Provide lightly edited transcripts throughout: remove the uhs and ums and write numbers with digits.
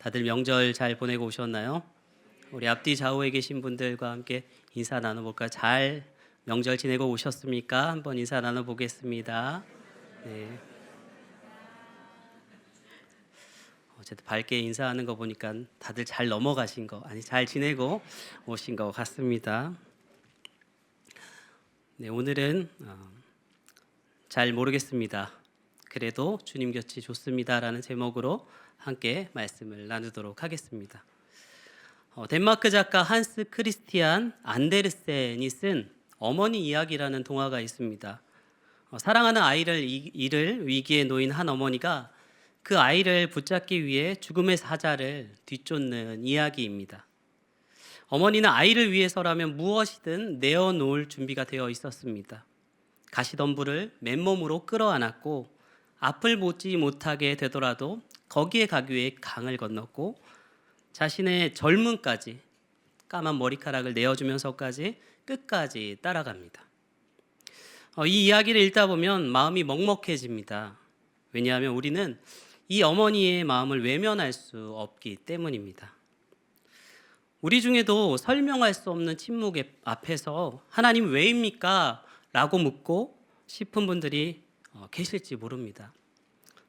다들 명절 잘 보내고 오셨나요? 우리 앞뒤 좌우에 계신 분들과 함께 인사 나눠볼까요? 잘 명절 지내고 오셨습니까? 한번 인사 나눠보겠습니다. 네. 어쨌든 밝게 인사하는 거 보니까 다들 잘 넘어가신 거, 아니 잘 지내고 오신 것 같습니다. 네, 오늘은 잘 모르겠습니다. 그래도 주님 곁이 좋습니다라는 제목으로 함께 말씀을 나누도록 하겠습니다. 덴마크 작가 한스 크리스티안 안데르센이 쓴 어머니 이야기라는 동화가 있습니다. 사랑하는 아이를 잃을 위기에 놓인 한 어머니가 그 아이를 붙잡기 위해 죽음의 사자를 뒤쫓는 이야기입니다. 어머니는 아이를 위해서라면 무엇이든 내어놓을 준비가 되어 있었습니다. 가시덤불을 맨몸으로 끌어안았고 앞을 보지 못하게 되더라도 거기에 가기 위해 강을 건넜고 자신의 젊음까지 까만 머리카락을 내어주면서까지 끝까지 따라갑니다. 이 이야기를 읽다 보면 마음이 먹먹해집니다. 왜냐하면 우리는 이 어머니의 마음을 외면할 수 없기 때문입니다. 우리 중에도 설명할 수 없는 침묵 앞에서 하나님 왜입니까? 라고 묻고 싶은 분들이 계실지 모릅니다.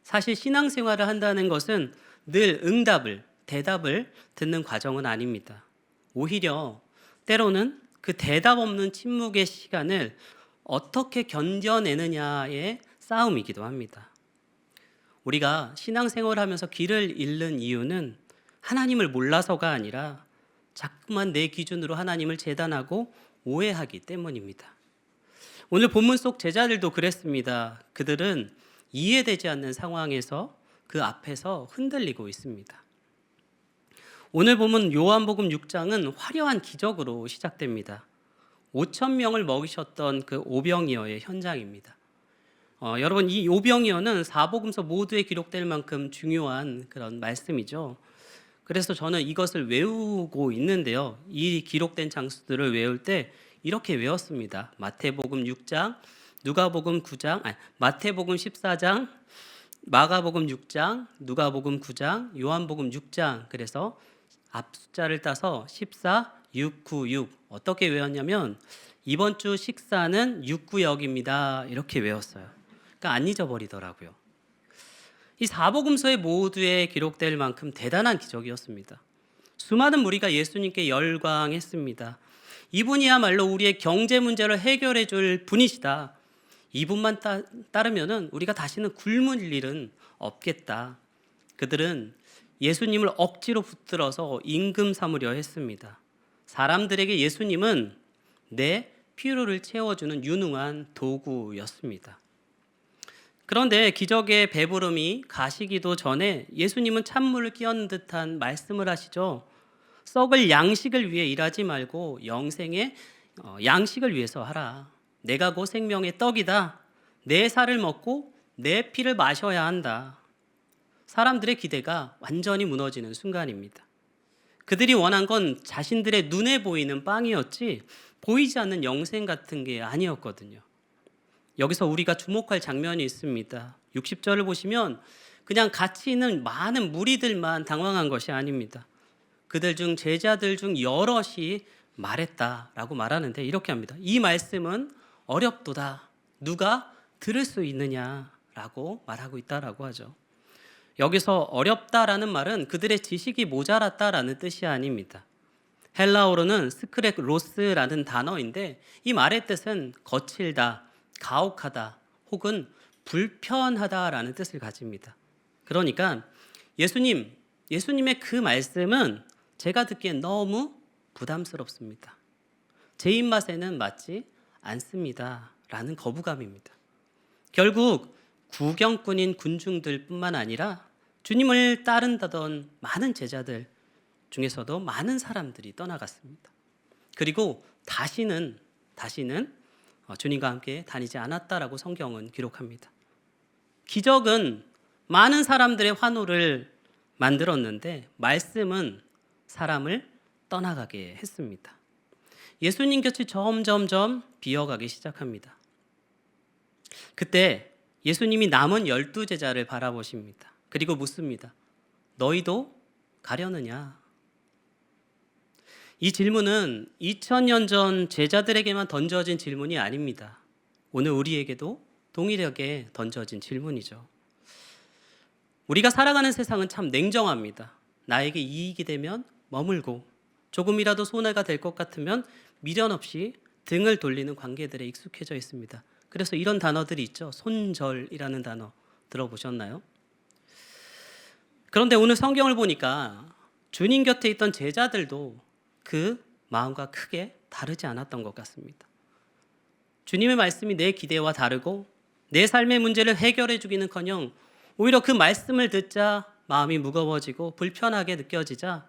사실 신앙생활을 한다는 것은 늘 대답을 듣는 과정은 아닙니다. 오히려 때로는 그 대답 없는 침묵의 시간을 어떻게 견뎌내느냐의 싸움이기도 합니다. 우리가 신앙생활을 하면서 길을 잃는 이유는 하나님을 몰라서가 아니라 자꾸만 내 기준으로 하나님을 재단하고 오해하기 때문입니다. 오늘 본문 속 제자들도 그랬습니다. 그들은 이해되지 않는 상황에서 그 앞에서 흔들리고 있습니다. 오늘 보면 요한복음 6장은 화려한 기적으로 시작됩니다. 5천 명을 먹이셨던 그 오병이어의 현장입니다. 여러분, 이 오병이어는 사복음서 모두에 기록될 만큼 중요한 그런 말씀이죠. 그래서 저는 이것을 외우고 있는데요. 이 기록된 장수들을 외울 때 이렇게 외웠습니다. 마태복음 6장, 누가복음 9장, 마태복음 14장, 마가복음 6장, 누가복음 9장, 요한복음 6장. 그래서 앞 숫자를 따서 14, 6, 9, 6. 어떻게 외웠냐면 이번 주 식사는 6구역입니다. 이렇게 외웠어요. 그러니까 안 잊어버리더라고요. 이 사복음서에 모두에 기록될 만큼 대단한 기적이었습니다. 수많은 무리가 예수님께 열광했습니다. 이분이야말로 우리의 경제 문제를 해결해 줄 분이시다. 이분만 따르면 우리가 다시는 굶을 일은 없겠다. 그들은 예수님을 억지로 붙들어서 임금 삼으려 했습니다. 사람들에게 예수님은 내 필요를 채워주는 유능한 도구였습니다. 그런데 기적의 배부름이 가시기도 전에 예수님은 찬물을 끼얹는 듯한 말씀을 하시죠. 썩을 양식을 위해 일하지 말고 영생의 양식을 위해서 하라. 내가 곧 생명의 떡이다. 내 살을 먹고 내 피를 마셔야 한다. 사람들의 기대가 완전히 무너지는 순간입니다. 그들이 원한 건 자신들의 눈에 보이는 빵이었지 보이지 않는 영생 같은 게 아니었거든요. 여기서 우리가 주목할 장면이 있습니다. 60절을 보시면 그냥 같이 있는 많은 무리들만 당황한 것이 아닙니다. 그들 중 제자들 중 여럿이 말했다라고 말하는데 이렇게 합니다. 이 말씀은 어렵도다. 누가 들을 수 있느냐라고 말하고 있다라고 하죠. 여기서 어렵다라는 말은 그들의 지식이 모자랐다라는 뜻이 아닙니다. 헬라어로는 스크레로스라는 단어인데 이 말의 뜻은 거칠다, 가혹하다 혹은 불편하다라는 뜻을 가집니다. 그러니까 예수님의 그 말씀은 제가 듣기엔 너무 부담스럽습니다. 제 입맛에는 맞지 않습니다. 라는 거부감입니다. 결국 구경꾼인 군중들뿐만 아니라 주님을 따른다던 많은 제자들 중에서도 많은 사람들이 떠나갔습니다. 그리고 다시는 주님과 함께 다니지 않았다라고 성경은 기록합니다. 기적은 많은 사람들의 환호를 만들었는데 말씀은 사람을 떠나가게 했습니다. 예수님 곁이 점점점 비어가기 시작합니다. 그때 예수님이 남은 12제자를 바라보십니다. 그리고 묻습니다. 너희도 가려느냐? 이 질문은 2000년 전 제자들에게만 던져진 질문이 아닙니다. 오늘 우리에게도 동일하게 던져진 질문이죠. 우리가 살아가는 세상은 참 냉정합니다. 나에게 이익이 되면 머물고 조금이라도 손해가 될 것 같으면 미련 없이 등을 돌리는 관계들에 익숙해져 있습니다. 그래서 이런 단어들이 있죠. 손절이라는 단어 들어보셨나요? 그런데 오늘 성경을 보니까 주님 곁에 있던 제자들도 그 마음과 크게 다르지 않았던 것 같습니다. 주님의 말씀이 내 기대와 다르고 내 삶의 문제를 해결해 주기는커녕 오히려 그 말씀을 듣자 마음이 무거워지고 불편하게 느껴지자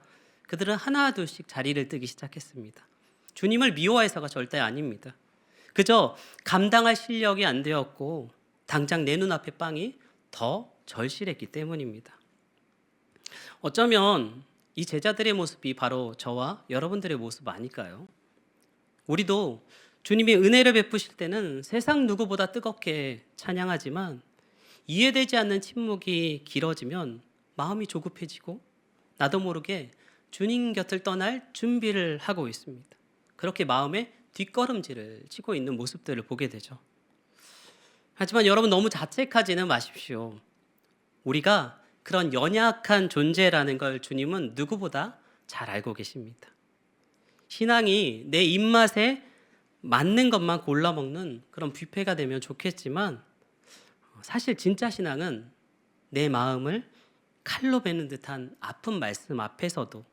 그들은 하나둘씩 자리를 뜨기 시작했습니다. 주님을 미워해서가 절대 아닙니다. 그저 감당할 실력이 안 되었고 당장 내 눈앞의 빵이 더 절실했기 때문입니다. 어쩌면 이 제자들의 모습이 바로 저와 여러분들의 모습 아닐까요? 우리도 주님이 은혜를 베푸실 때는 세상 누구보다 뜨겁게 찬양하지만 이해되지 않는 침묵이 길어지면 마음이 조급해지고 나도 모르게 주님 곁을 떠날 준비를 하고 있습니다. 그렇게 마음에 뒷걸음질을 치고 있는 모습들을 보게 되죠. 하지만 여러분 너무 자책하지는 마십시오. 우리가 그런 연약한 존재라는 걸 주님은 누구보다 잘 알고 계십니다. 신앙이 내 입맛에 맞는 것만 골라 먹는 그런 뷔페가 되면 좋겠지만 사실 진짜 신앙은 내 마음을 칼로 베는 듯한 아픈 말씀 앞에서도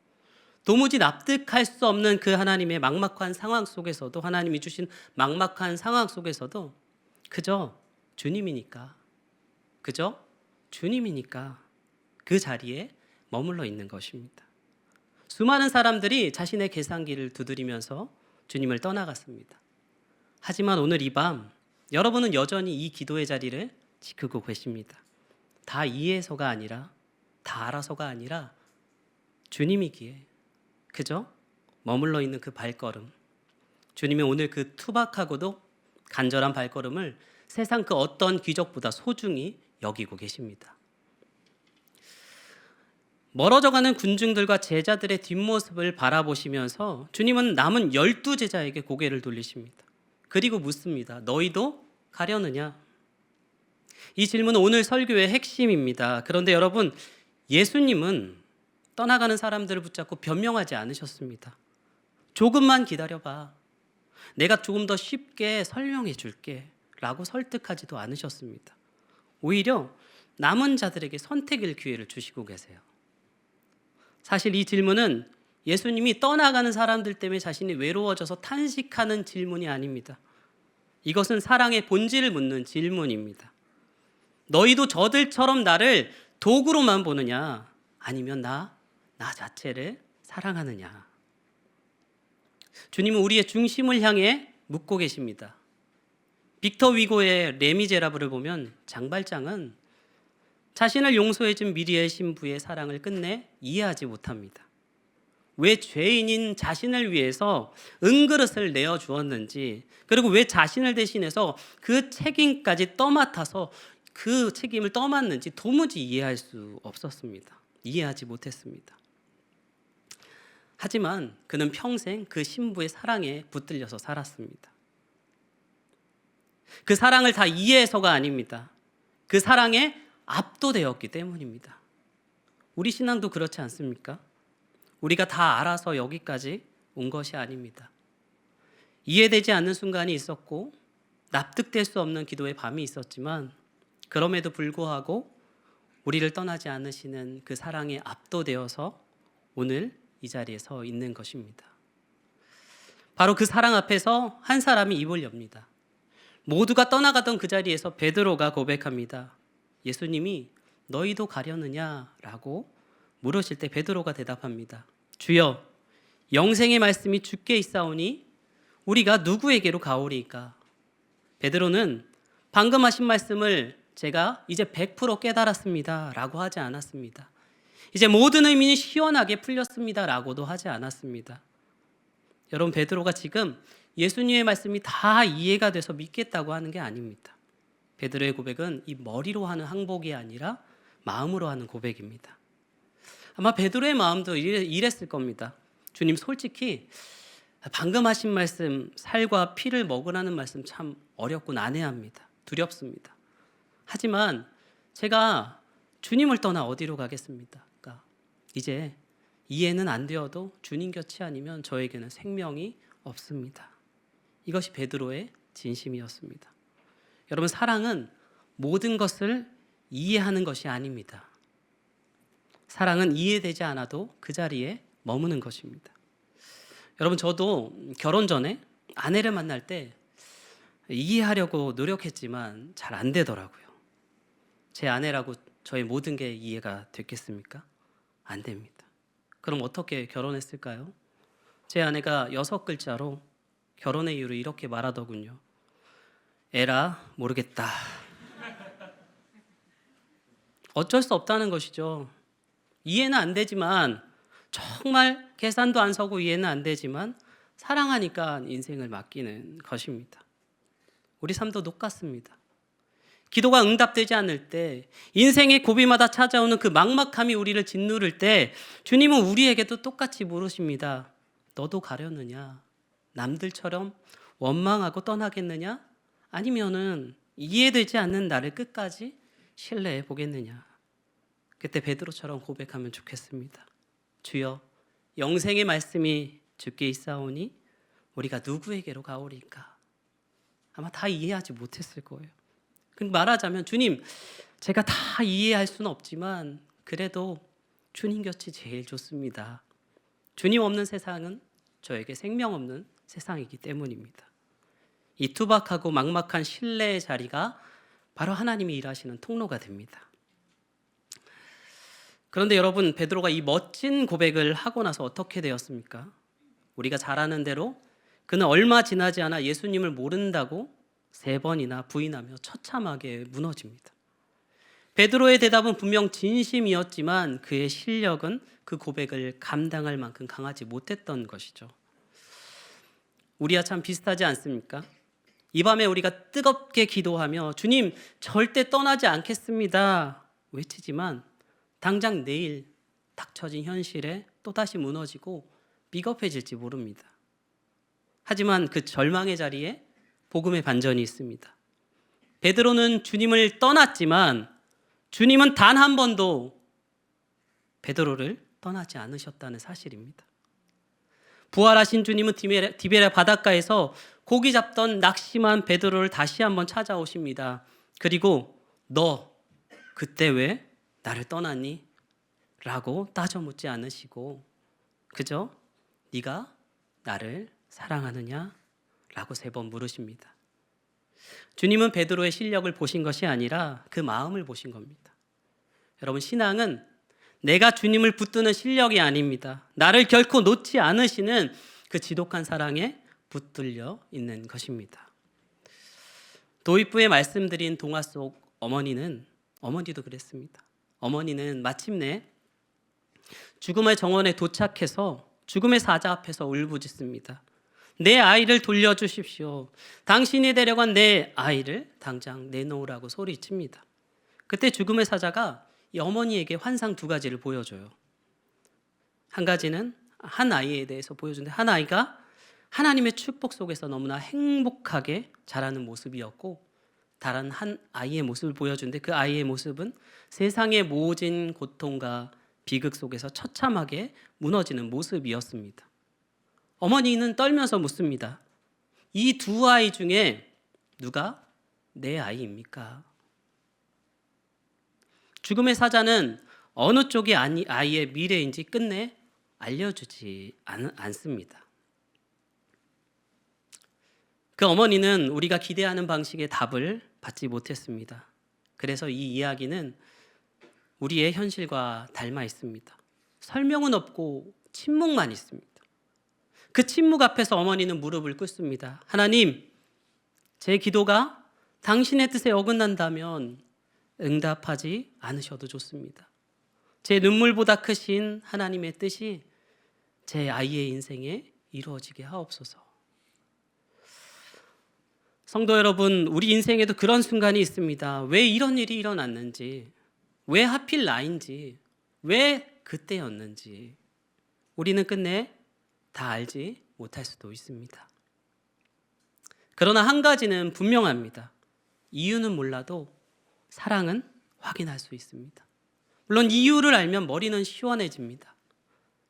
도무지 납득할 수 없는 그 하나님의 막막한 상황 속에서도 하나님이 주신 막막한 상황 속에서도 그저 주님이니까 그 자리에 머물러 있는 것입니다. 수많은 사람들이 자신의 계산기를 두드리면서 주님을 떠나갔습니다. 하지만 오늘 이 밤 여러분은 여전히 이 기도의 자리를 지키고 계십니다. 다 이해해서가 아니라 다 알아서가 아니라 주님이기에 그저 머물러 있는 그 발걸음, 주님이 오늘 그 투박하고도 간절한 발걸음을 세상 그 어떤 기적보다 소중히 여기고 계십니다. 멀어져가는 군중들과 제자들의 뒷모습을 바라보시면서 주님은 남은 12제자에게 고개를 돌리십니다. 그리고 묻습니다. 너희도 가려느냐? 이 질문은 오늘 설교의 핵심입니다. 그런데 여러분, 예수님은 떠나가는 사람들을 붙잡고 변명하지 않으셨습니다. 조금만 기다려봐. 내가 조금 더 쉽게 설명해 줄게 라고 설득하지도 않으셨습니다. 오히려 남은 자들에게 선택의 기회를 주시고 계세요. 사실 이 질문은 예수님이 떠나가는 사람들 때문에 자신이 외로워져서 탄식하는 질문이 아닙니다. 이것은 사랑의 본질을 묻는 질문입니다. 너희도 저들처럼 나를 도구로만 보느냐? 아니면 나 자체를 사랑하느냐? 주님은 우리의 중심을 향해 묻고 계십니다. 빅터 위고의 레미제라블을 보면 장발장은 자신을 용서해준 미리의 신부의 사랑을 끝내 이해하지 못합니다. 왜 죄인인 자신을 위해서 은그릇을 내어주었는지, 그리고 왜 자신을 대신해서 그 책임까지 떠맡아서 그 책임을 떠맡는지 도무지 이해할 수 없었습니다. 이해하지 못했습니다. 하지만 그는 평생 그 신부의 사랑에 붙들려서 살았습니다. 그 사랑을 다 이해해서가 아닙니다. 그 사랑에 압도되었기 때문입니다. 우리 신앙도 그렇지 않습니까? 우리가 다 알아서 여기까지 온 것이 아닙니다. 이해되지 않는 순간이 있었고 납득될 수 없는 기도의 밤이 있었지만 그럼에도 불구하고 우리를 떠나지 않으시는 그 사랑에 압도되어서 오늘 이 자리에 서 있는 것입니다. 바로 그 사랑 앞에서 한 사람이 입을 엽니다. 모두가 떠나가던 그 자리에서 베드로가 고백합니다. 예수님이 너희도 가려느냐라고 물으실 때 베드로가 대답합니다. 주여, 영생의 말씀이 주께 있사오니 우리가 누구에게로 가오리이까? 베드로는 방금 하신 말씀을 제가 이제 100% 깨달았습니다 라고 하지 않았습니다. 이제 모든 의미는 시원하게 풀렸습니다 라고도 하지 않았습니다. 여러분, 베드로가 지금 예수님의 말씀이 다 이해가 돼서 믿겠다고 하는 게 아닙니다. 베드로의 고백은 이 머리로 하는 항복이 아니라 마음으로 하는 고백입니다. 아마 베드로의 마음도 이랬을 겁니다. 주님, 솔직히 방금 하신 말씀, 살과 피를 먹으라는 말씀 참 어렵고 난해합니다. 두렵습니다. 하지만 제가 주님을 떠나 어디로 가겠습니까? 이제 이해는 안 되어도 주님 곁이 아니면 저에게는 생명이 없습니다. 이것이 베드로의 진심이었습니다. 여러분, 사랑은 모든 것을 이해하는 것이 아닙니다. 사랑은 이해되지 않아도 그 자리에 머무는 것입니다. 여러분, 저도 결혼 전에 아내를 만날 때 이해하려고 노력했지만 잘 안 되더라고요. 제 아내라고 저의 모든 게 이해가 됐겠습니까? 안 됩니다. 그럼 어떻게 결혼했을까요? 제 아내가 6글자로 결혼의 이유를 이렇게 말하더군요. 에라 모르겠다. 어쩔 수 없다는 것이죠. 이해는 안 되지만, 정말 계산도 안 서고 이해는 안 되지만 사랑하니까 인생을 맡기는 것입니다. 우리 삶도 똑같습니다. 기도가 응답되지 않을 때, 인생의 고비마다 찾아오는 그 막막함이 우리를 짓누를 때 주님은 우리에게도 똑같이 물으십니다. 너도 가려느냐? 남들처럼 원망하고 떠나겠느냐? 아니면은 이해되지 않는 나를 끝까지 신뢰해 보겠느냐? 그때 베드로처럼 고백하면 좋겠습니다. 주여, 영생의 말씀이 주께 있사오니 우리가 누구에게로 가오리까? 아마 다 이해하지 못했을 거예요. 말하자면, 주님, 제가 다 이해할 수는 없지만 그래도 주님 곁이 제일 좋습니다. 주님 없는 세상은 저에게 생명 없는 세상이기 때문입니다. 이 투박하고 막막한 신뢰의 자리가 바로 하나님이 일하시는 통로가 됩니다. 그런데 여러분, 베드로가 이 멋진 고백을 하고 나서 어떻게 되었습니까? 우리가 잘 아는 대로 그는 얼마 지나지 않아 예수님을 모른다고 3번이나 부인하며 처참하게 무너집니다. 베드로의 대답은 분명 진심이었지만 그의 실력은 그 고백을 감당할 만큼 강하지 못했던 것이죠. 우리와 참 비슷하지 않습니까? 이 밤에 우리가 뜨겁게 기도하며 주님 절대 떠나지 않겠습니다 외치지만 당장 내일 닥쳐진 현실에 또다시 무너지고 비겁해질지 모릅니다. 하지만 그 절망의 자리에 복음의 반전이 있습니다. 베드로는 주님을 떠났지만 주님은 단 한 번도 베드로를 떠나지 않으셨다는 사실입니다. 부활하신 주님은 디베랴 바닷가에서 고기 잡던 낙심한 베드로를 다시 한번 찾아오십니다. 그리고 너 그때 왜 나를 떠났니? 라고 따져 묻지 않으시고 그저 네가 나를 사랑하느냐? 라고 3번 물으십니다. 주님은 베드로의 실력을 보신 것이 아니라 그 마음을 보신 겁니다. 여러분, 신앙은 내가 주님을 붙드는 실력이 아닙니다. 나를 결코 놓지 않으시는 그 지독한 사랑에 붙들려 있는 것입니다. 도입부에 말씀드린 동화 속 어머니도 그랬습니다. 어머니는 마침내 죽음의 정원에 도착해서 죽음의 사자 앞에서 울부짖습니다. 내 아이를 돌려주십시오. 당신이 데려간 내 아이를 당장 내놓으라고 소리칩니다. 그때 죽음의 사자가 이 어머니에게 환상 2가지를 보여줘요. 한 가지는 한 아이에 대해서 보여주는데, 한 아이가 하나님의 축복 속에서 너무나 행복하게 자라는 모습이었고, 다른 한 아이의 모습을 보여주는데 그 아이의 모습은 세상의 모진 고통과 비극 속에서 처참하게 무너지는 모습이었습니다. 어머니는 떨면서 묻습니다. 이 2 아이 중에 누가 내 아이입니까? 죽음의 사자는 어느 쪽이 아이의 미래인지 끝내 알려주지 않습니다. 그 어머니는 우리가 기대하는 방식의 답을 받지 못했습니다. 그래서 이 이야기는 우리의 현실과 닮아 있습니다. 설명은 없고 침묵만 있습니다. 그 침묵 앞에서 어머니는 무릎을 꿇습니다. 하나님, 제 기도가 당신의 뜻에 어긋난다면 응답하지 않으셔도 좋습니다. 제 눈물보다 크신 하나님의 뜻이 제 아이의 인생에 이루어지게 하옵소서. 성도 여러분, 우리 인생에도 그런 순간이 있습니다. 왜 이런 일이 일어났는지, 왜 하필 나인지, 왜 그때였는지 우리는 끝내 다 알지 못할 수도 있습니다. 그러나 한 가지는 분명합니다. 이유는 몰라도 사랑은 확인할 수 있습니다. 물론 이유를 알면 머리는 시원해집니다.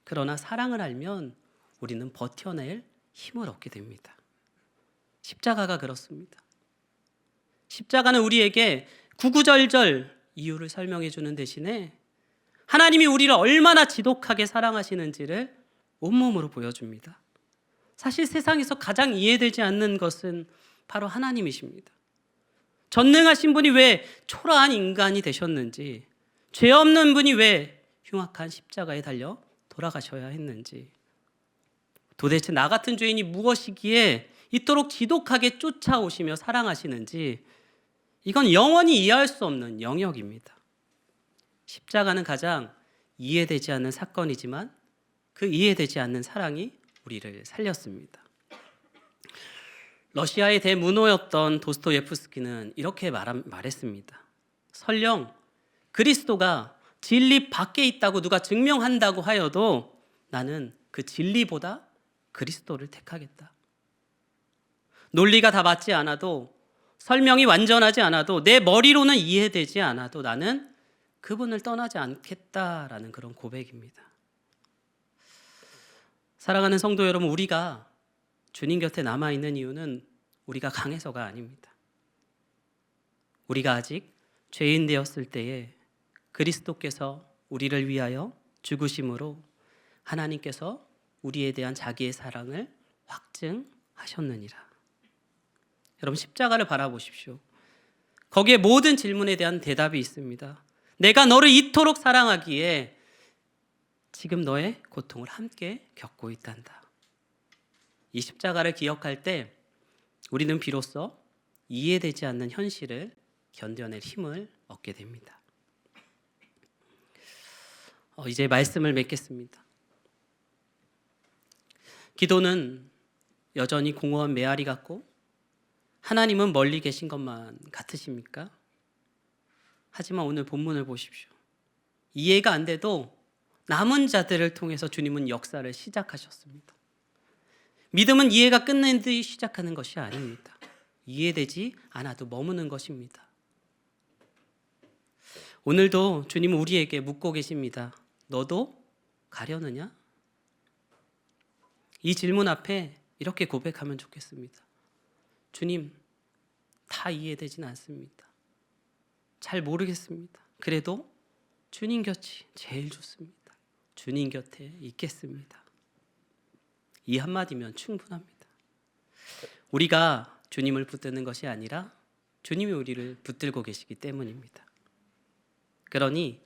그러나 사랑을 알면 우리는 버텨낼 힘을 얻게 됩니다. 십자가가 그렇습니다. 십자가는 우리에게 구구절절 이유를 설명해 주는 대신에 하나님이 우리를 얼마나 지독하게 사랑하시는지를 온몸으로 보여줍니다. 사실 세상에서 가장 이해되지 않는 것은 바로 하나님이십니다. 전능하신 분이 왜 초라한 인간이 되셨는지, 죄 없는 분이 왜 흉악한 십자가에 달려 돌아가셔야 했는지, 도대체 나 같은 죄인이 무엇이기에 이토록 지독하게 쫓아오시며 사랑하시는지, 이건 영원히 이해할 수 없는 영역입니다. 십자가는 가장 이해되지 않는 사건이지만 그 이해되지 않는 사랑이 우리를 살렸습니다. 러시아의 대문호였던 도스토예프스키는 이렇게 말했습니다. 설령 그리스도가 진리 밖에 있다고 누가 증명한다고 하여도 나는 그 진리보다 그리스도를 택하겠다. 논리가 다 맞지 않아도, 설명이 완전하지 않아도, 내 머리로는 이해되지 않아도 나는 그분을 떠나지 않겠다라는 그런 고백입니다. 사랑하는 성도 여러분, 우리가 주님 곁에 남아있는 이유는 우리가 강해서가 아닙니다. 우리가 아직 죄인 되었을 때에 그리스도께서 우리를 위하여 죽으심으로 하나님께서 우리에 대한 자기의 사랑을 확증하셨느니라. 여러분, 십자가를 바라보십시오. 거기에 모든 질문에 대한 대답이 있습니다. 내가 너를 이토록 사랑하기에 지금 너의 고통을 함께 겪고 있단다. 이 십자가를 기억할 때 우리는 비로소 이해되지 않는 현실을 견뎌낼 힘을 얻게 됩니다. 이제 말씀을 맺겠습니다. 기도는 여전히 공허한 메아리 같고 하나님은 멀리 계신 것만 같으십니까? 하지만 오늘 본문을 보십시오. 이해가 안 돼도 남은 자들을 통해서 주님은 역사를 시작하셨습니다. 믿음은 이해가 끝낸 뒤 시작하는 것이 아닙니다. 이해되지 않아도 머무는 것입니다. 오늘도 주님은 우리에게 묻고 계십니다. 너도 가려느냐? 이 질문 앞에 이렇게 고백하면 좋겠습니다. 주님, 다 이해되진 않습니다. 잘 모르겠습니다. 그래도 주님 곁이 제일 좋습니다. 주님 곁에 있겠습니다. 이 한마디면 충분합니다. 우리가 주님을 붙드는 것이 아니라 주님이 우리를 붙들고 계시기 때문입니다. 그러니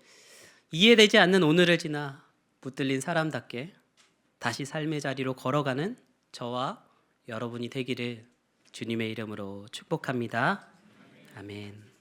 이해되지 않는 오늘을 지나 붙들린 사람답게 다시 삶의 자리로 걸어가는 저와 여러분이 되기를 주님의 이름으로 축복합니다. 아멘.